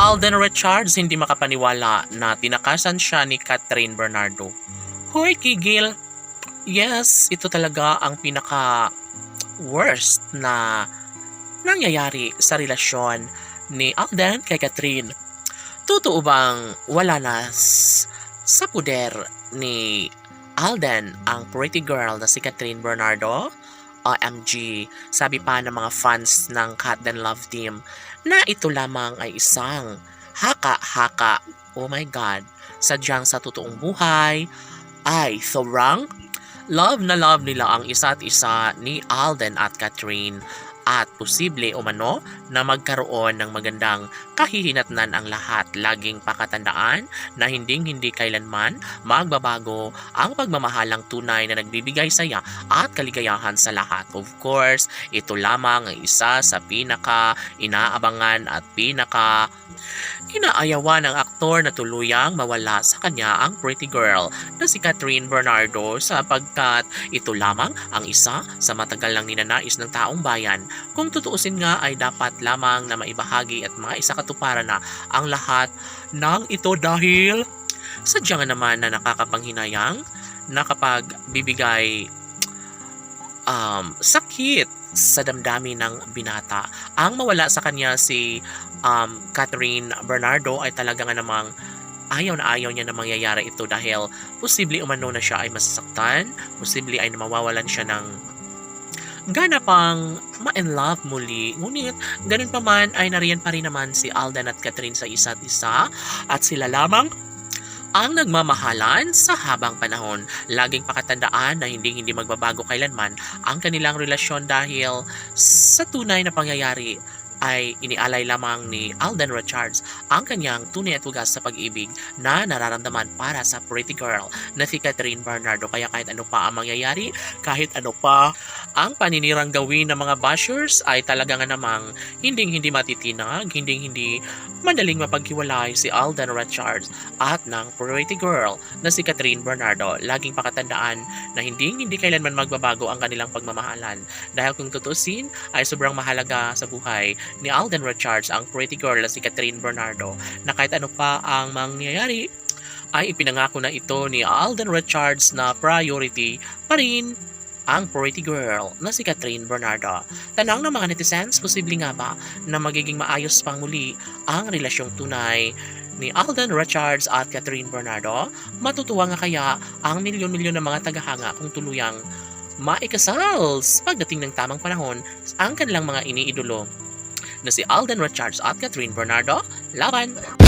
Alden Richards hindi makapaniwala na tinakasan siya ni Catherine Bernardo. Hoy, Kigil! Yes, ito talaga ang pinaka-worst na nangyayari sa relasyon ni Alden kay Catherine. Totoo bang wala na sa puder ni Alden ang pretty girl na si Catherine Bernardo? OMG, sabi pa ng mga fans ng Cat Then Love Team na ito lamang ay isang haka-haka. Oh my God, sadyang sa totoong buhay ay sobrang love na love nila ang isa't isa ni Alden at Catherine at posible umano na magkaroon ng magandang kahihinatnan ang lahat. Laging pakatandaan na hindi kailanman magbabago ang pagmamahalang tunay na nagbibigay saya at kaligayahan sa lahat. Of course, ito lamang ang isa sa pinaka-inaabangan at inaayawan ng aktor na tuluyang mawala sa kanya ang pretty girl na si Catherine Bernardo sapagkat ito lamang ang isa sa matagal lang ninanais ng taong bayan. Kung tutuusin nga ay dapat lamang na maibahagi at isa katuparan na ang lahat ng ito dahil sadya nga naman na nakakapanghinayang na kapag bibigay sakit sa damdamin ng binata. Ang mawala sa kanya si Catherine Bernardo ay talaga nga namang ayaw na ayaw niya na mangyayari ito dahil posible umano na siya ay masasaktan, posible ay mawawalan siya ng gana pang ma-in love muli. Ngunit ganun pa man ay nariyan pa rin naman si Alden at Catherine sa isa't isa at sila lamang ang nagmamahalan sa habang panahon. Laging pakatandaan na hindi magbabago kailanman ang kanilang relasyon dahil sa tunay na pangyayari ay inialay lamang ni Alden Richards ang kanyang tunay at wagas sa pag-ibig na nararamdaman para sa pretty girl na si Catherine Bernardo. Kaya kahit ano pa ang mangyayari, kahit ano pa ang paninirang gawin ng mga bashers ay talaga nga namang hindi matitinag, hindi madaling mapaghiwalay si Alden Richards at ng pretty girl na si Catherine Bernardo. Laging pakatandaan na hindi kailanman magbabago ang kanilang pagmamahalan dahil kung tutusin ay sobrang mahalaga sa buhay ni Alden Richards ang pretty girl na si Catherine Bernardo na kahit ano pa ang mangyayari ay ipinangako na ito ni Alden Richards na priority pa rin ang pretty girl na si Catherine Bernardo. Tanong ng mga netizens, posible nga ba na magiging maayos pang muli ang relasyong tunay ni Alden Richards at Catherine Bernardo? Matutuwa nga kaya ang milyon-milyon ng mga tagahanga kung tuluyang maikasal pagdating ng tamang panahon ang kanilang mga iniidolo na si Alden Richards at Catherine Bernardo? Laban!